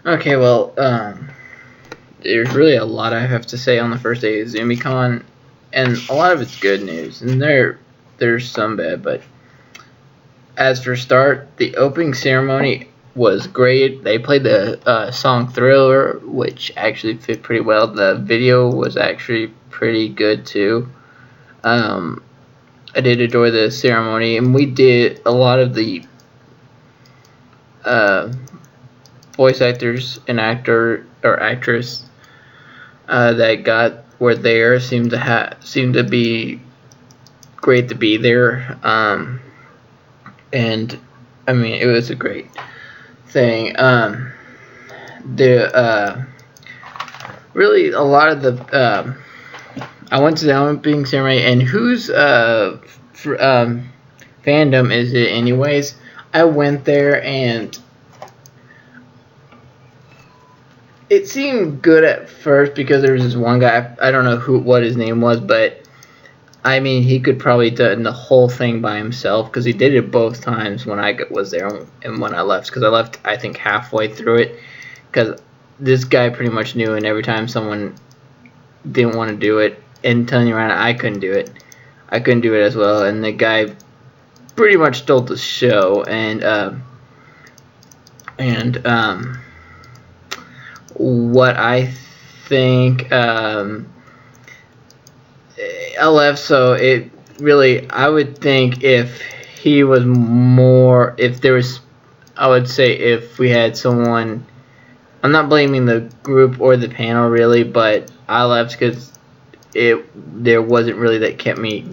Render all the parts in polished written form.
Okay, well, there's really a lot I have to say on the first day of Izumicon, and a lot of it's good news, and there's some bad. But as for start, the opening ceremony was great. They played the song Thriller, which actually fit pretty well. The video was actually pretty good too. Um, I did enjoy the ceremony, and we did a lot of the uh, voice actors and actor or actress that were there seemed to be great to be there. And I mean, it was a great thing. The really a lot of the I went to the opening ceremony, and whose fandom is it anyways? I went there and it seemed good at first because there was this one guy, I don't know what his name was, but I mean he could probably done the whole thing by himself because he did it both times when I was there and when I left, because I left I think halfway through it because this guy pretty much knew, and every time someone didn't want to do it and telling you around, I couldn't do it. I couldn't do it as well, and the guy pretty much stole the show. And what I think, I left, so it really, I would think if he was more, if there was, I would say if we had someone, I'm not blaming the group or the panel really, but I left because there wasn't really that kept me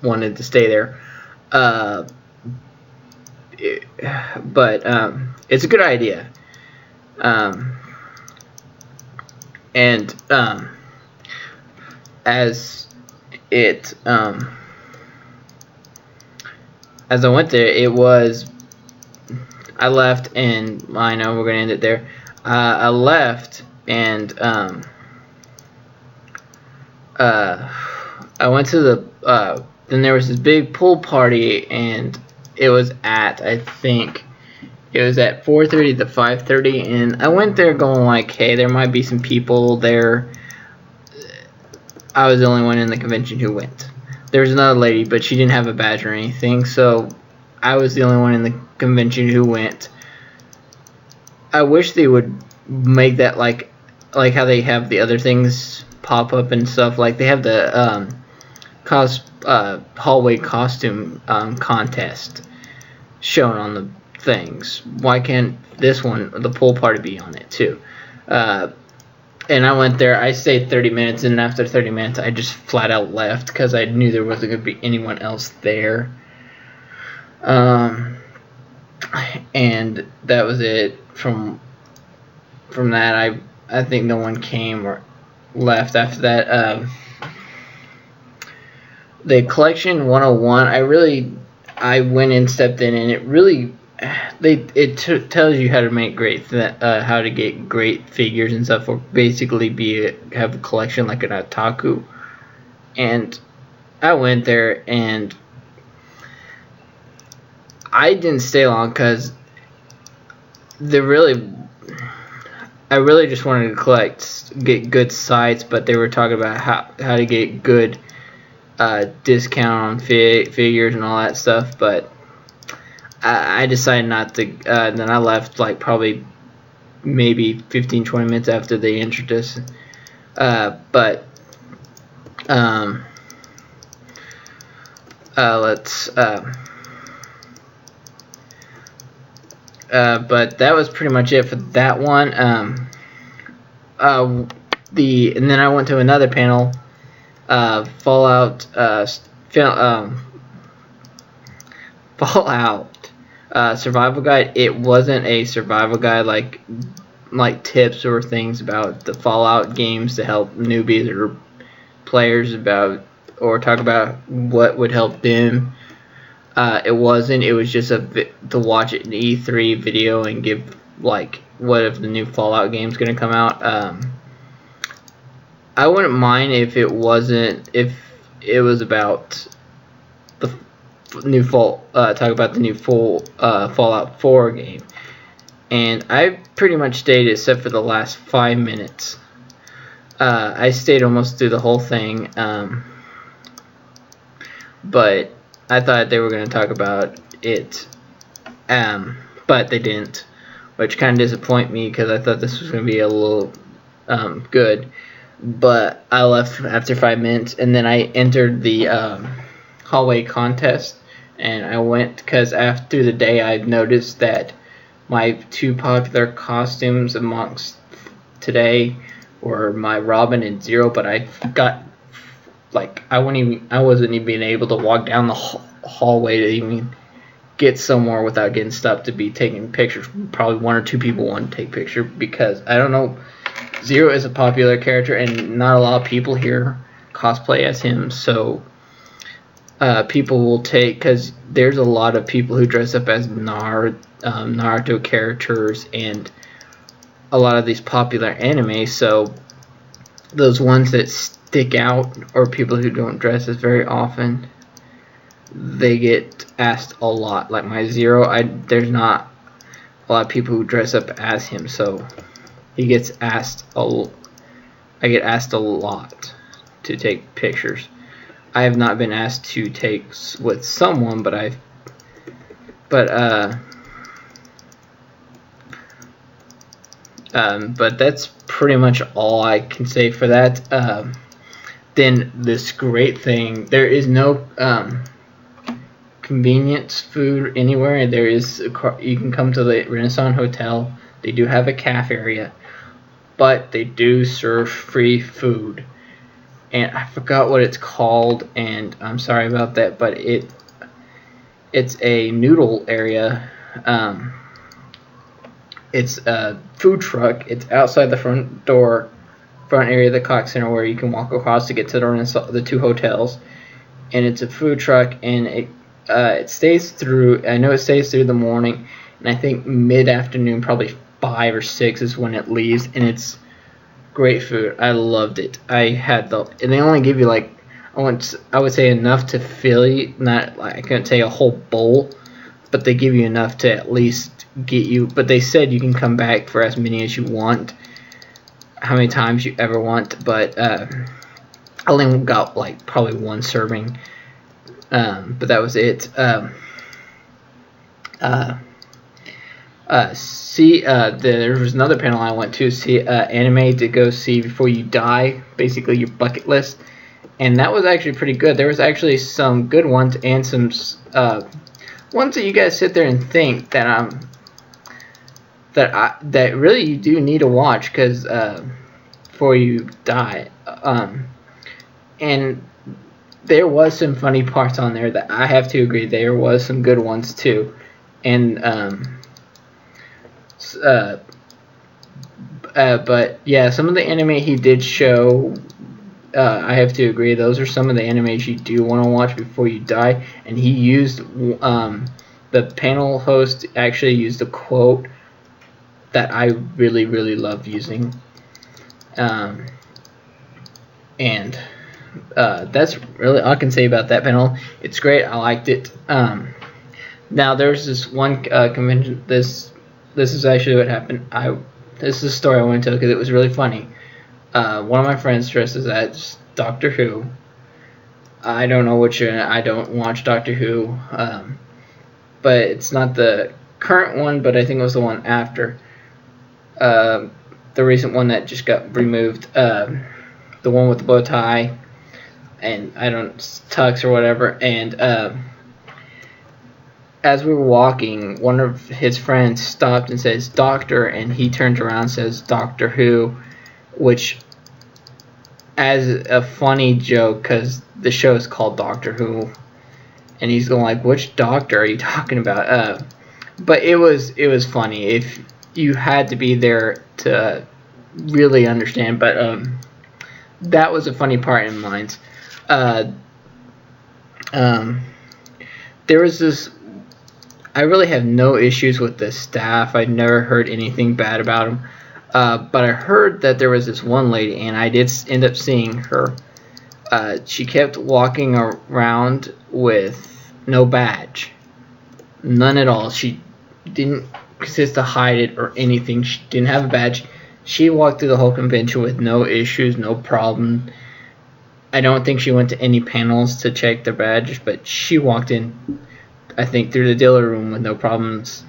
wanted to stay there. But it's a good idea. And as I went there, I left, and I know we're gonna end it there. I left, and I went to the then there was this big pool party, and it was I think it was at 4:30 to 5:30, and I went there going like, hey, there might be some people there. I was the only one in the convention who went. There was another lady, but she didn't have a badge or anything, so I was the only one in the convention who went. I wish they would make that like how they have the other things pop up and stuff. Like they have the hallway costume contest shown on the things. Why can't this one, the pool party, be on it too? And I went there. I stayed 30 minutes, and after 30 minutes, I just flat out left because I knew there wasn't going to be anyone else there. And that was it. From that, I think no one came or left after that. The collection 101, I went and stepped in, and it really tells you how to make how to get great figures and stuff, or basically have a collection like an otaku. And I went there, and I didn't stay long because I really just wanted to get good sites, but they were talking about how to get good discount on figures and all that stuff, but I decided not to. Then I left like probably maybe 15-20 minutes after they introduced us. But that was pretty much it for that one. And then I went to another panel, Fallout survival guide. It wasn't a survival guide like tips or things about the Fallout games to help newbies or players or talk about what would help them. It wasn't. It was just to watch an E3 video and give like what if the new Fallout game's gonna come out. I wouldn't mind if it was about the new talk about the new Fallout 4 game. and I pretty much stayed except for the last 5 minutes. I stayed almost through the whole thing, but I thought they were going to talk about it, but they didn't, which kind of disappointed me because I thought this was going to be a little good. But I left after 5 minutes, and then I entered the hallway contest, and I went because after the day I noticed that my 2 popular costumes amongst today were my Robin and Zero, but I got I wasn't even able to walk down the hallway to even get somewhere without getting stopped to be taking pictures. Probably 1 or 2 people want to take pictures because I don't know. Zero is a popular character, and not a lot of people here cosplay as him, so people will take, because there's a lot of people who dress up as Naruto characters and a lot of these popular anime, so those ones that stick out, or people who don't dress as very often, they get asked a lot. Like my Zero, there's not a lot of people who dress up as him, so he gets asked I get asked a lot to take pictures. I have not been asked to take with someone, but that's pretty much all I can say for that. Then this great thing, there is no convenience food anywhere. There is you can come to the Renaissance Hotel. They do have a cafe area, but they do serve free food, and I forgot what it's called, and I'm sorry about that, but it's a noodle area. It's a food truck. It's outside the front area of the Cox Center, where you can walk across to get to the 2 hotels, and it's a food truck, and it stays through. I know it stays through the morning, and I think mid-afternoon, probably 5 or 6 is when it leaves, and it's great food. I loved it. And they only give you I would say enough to fill you. Not I couldn't say a whole bowl, but they give you enough to at least get you. But they said you can come back for as many as you want, how many times you ever want. But I only got probably 1 serving, but that was it. There was another panel I went to see, anime to go see before you die, basically your bucket list, and that was actually pretty good. There was actually some good ones and some ones that you guys sit there and think that that really you do need to watch because before you die, and there was some funny parts on there that I have to agree there was some good ones too, and but yeah, some of the anime he did show, I have to agree, those are some of the animes you do want to watch before you die. And he used, the panel host actually used a quote that I really, really love using. And that's really all I can say about that panel. It's great. I liked it. Now there's this one convention. This is actually what happened. This is a story I want to tell because it was really funny. One of my friends dresses as Doctor Who. I don't know which. I don't watch Doctor Who, but it's not the current one. But I think it was the one after. The recent one that just got removed. The one with the bow tie, and tux or whatever. And as we were walking, one of his friends stopped and says "Doctor," and he turns around and says "Doctor Who," which, as a funny joke, because the show is called Doctor Who, and he's going like, "Which doctor are you talking about?" But it was funny. If you had to be there to really understand, but that was a funny part in mine. There was this. I really have no issues with the staff. I never heard anything bad about them. But I heard that there was this one lady, and I did end up seeing her. She kept walking around with no badge. None at all. She didn't to hide it or anything. She didn't have a badge. She walked through the whole convention with no issues, no problem. I don't think she went to any panels to check the badge, but she walked in, I think, through the dealer room with no problems.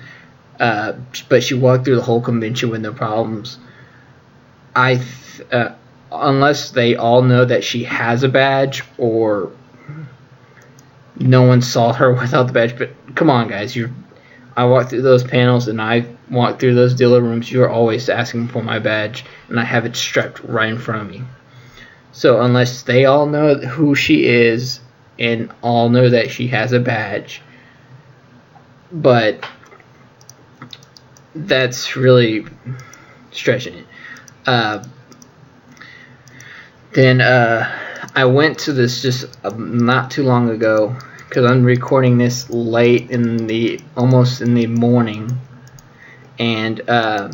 But she walked through the whole convention with no problems. Unless they all know that she has a badge or no one saw her without the badge. But come on, guys, I walked through those panels and I walked through those dealer rooms. You are always asking for my badge, and I have it strapped right in front of me. So unless they all know who she is and all know that she has a badge, but that's really stretching it. Then I went to this just not too long ago, because I'm recording this late almost in the morning, and I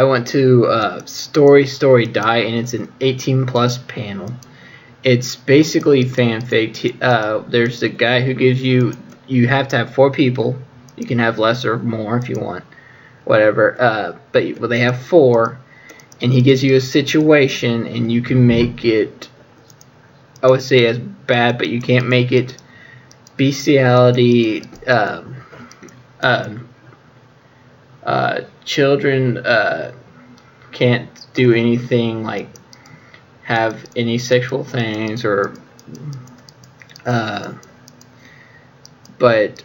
went to Story Die, and it's an 18+ panel. It's basically fanfic. There's the guy who gives you have to have 4 people. You can have less or more if you want, whatever. But they have 4, and he gives you a situation, and you can make it, I would say, as bad, but you can't make it bestiality. Children can't do anything like have any sexual things or but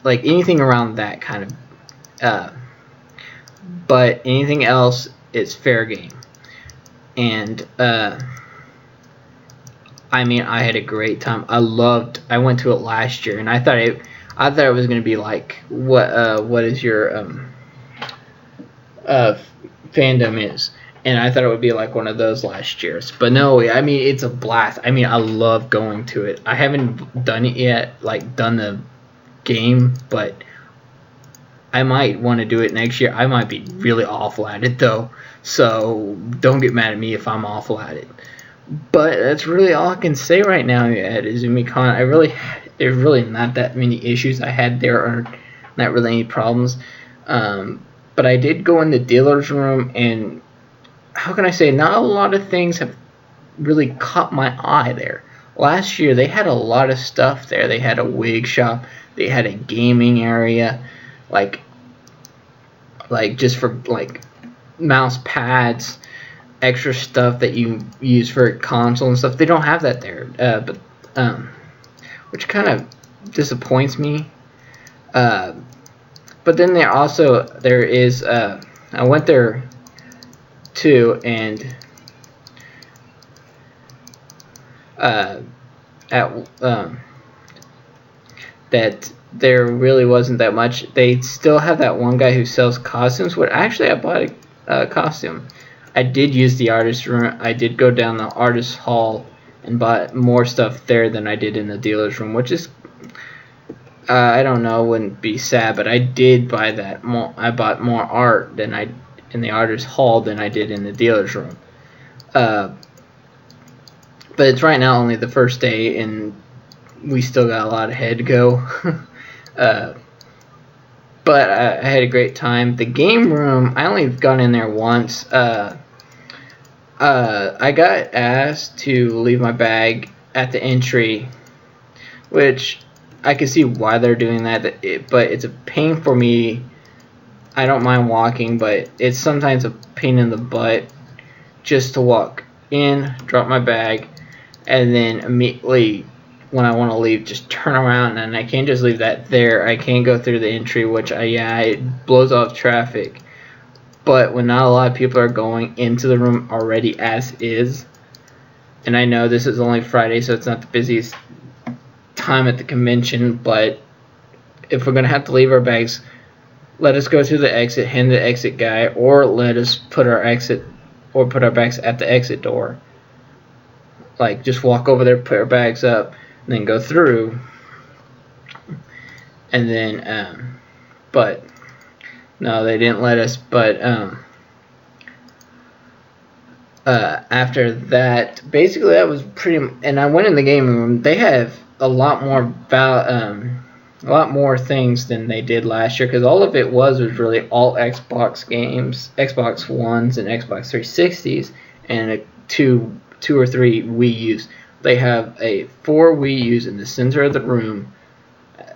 like anything around that kind of but anything else is fair game. And I mean, I had a great time. I went to it last year, and I thought it was going to be like what is your fandom is, and I thought it would be like one of those last year's, but no, I mean, it's a blast. I mean, I love going to it. I haven't done it yet, like done the game, but I might want to do it next year. I might be really awful at it though, so don't get mad at me if I'm awful at it. But that's really all I can say right now at Izumicon. There's really not that many issues I had there, or not really any problems. But I did go in the dealer's room, and how can I say, not a lot of things have really caught my eye there. Last year they had a lot of stuff there. They had a wig shop, they had a gaming area, like just for like mouse pads, extra stuff that you use for a console and stuff. They don't have that there, but which kind of disappoints me. But then there is I went there too, and that there really wasn't that much. They still have that one guy who sells costumes. What actually, I bought a costume. I did use the artist room. I did go down the artist hall and bought more stuff there than I did in the dealer's room, which is, I don't know, wouldn't be sad, but I did buy that more. I bought more art in the artist hall than I did in the dealer's room. But it's right now only the first day, and we still got a lot ahead to go. But I had a great time. The game room, I only got in there once. I got asked to leave my bag at the entry, which I can see why they're doing that, but it's a pain for me. I don't mind walking, but it's sometimes a pain in the butt just to walk in, drop my bag, and then immediately when I want to leave, just turn around, and I can't just leave that there. I can't go through the entry, which it blows off traffic. But when not a lot of people are going into the room already as is, and I know this is only Friday, so it's not the busiest time at the convention, but if we're going to have to leave our bags, let us go through the exit, hand the exit guy, or let us put our bags at the exit door. Like, just walk over there, put our bags up, and then go through. And then, but no, they didn't let us. But after that, basically that was pretty. And I went in the gaming room. They have a lot more things than they did last year, because all of it was really all Xbox games, Xbox Ones and Xbox 360s, and two or three Wii U's. They have 4 Wii U's in the center of the room,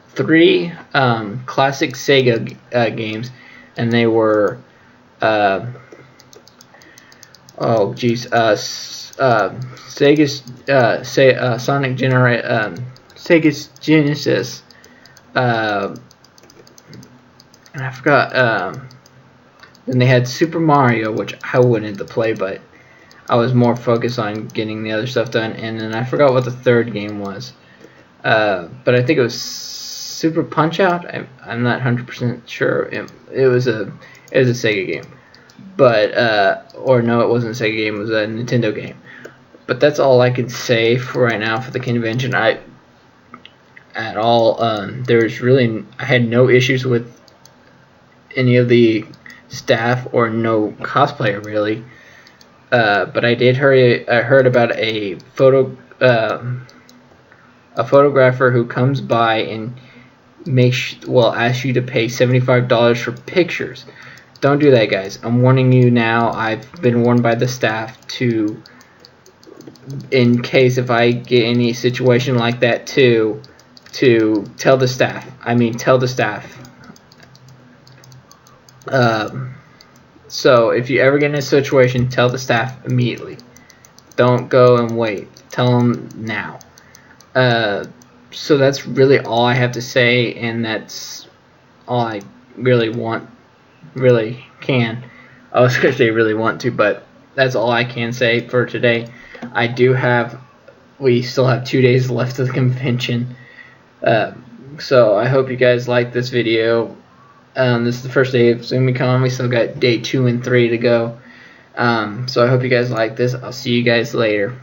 3 classic Sega games, and they were Sega's Sega's Genesis, and I forgot. Then they had Super Mario, which I wanted to play, but I was more focused on getting the other stuff done. And then I forgot what the third game was, but I think it was Super Punch Out. I'm not 100% sure. It was a Sega game. But or no, it wasn't a Sega game. It was a Nintendo game. But that's all I can say for right now for the convention. I had no issues with any of the staff or no cosplayer really. But I heard about a photographer who comes by and asks you to pay $75 for pictures. Don't do that, guys. I'm warning you now. I've been warned by the staff to, in case if I get any situation like that too, to tell the staff. So if you ever get in a situation, tell the staff immediately. Don't go and wait. Tell them now. So that's really all I have to say, and that's all I really can. I was going to say really want to, but that's all I can say for today. We still have 2 days left of the convention. So I hope you guys like this video. This is the first day of Izumicon. We still got day 2 and 3 to go. So I hope you guys like this. I'll see you guys later.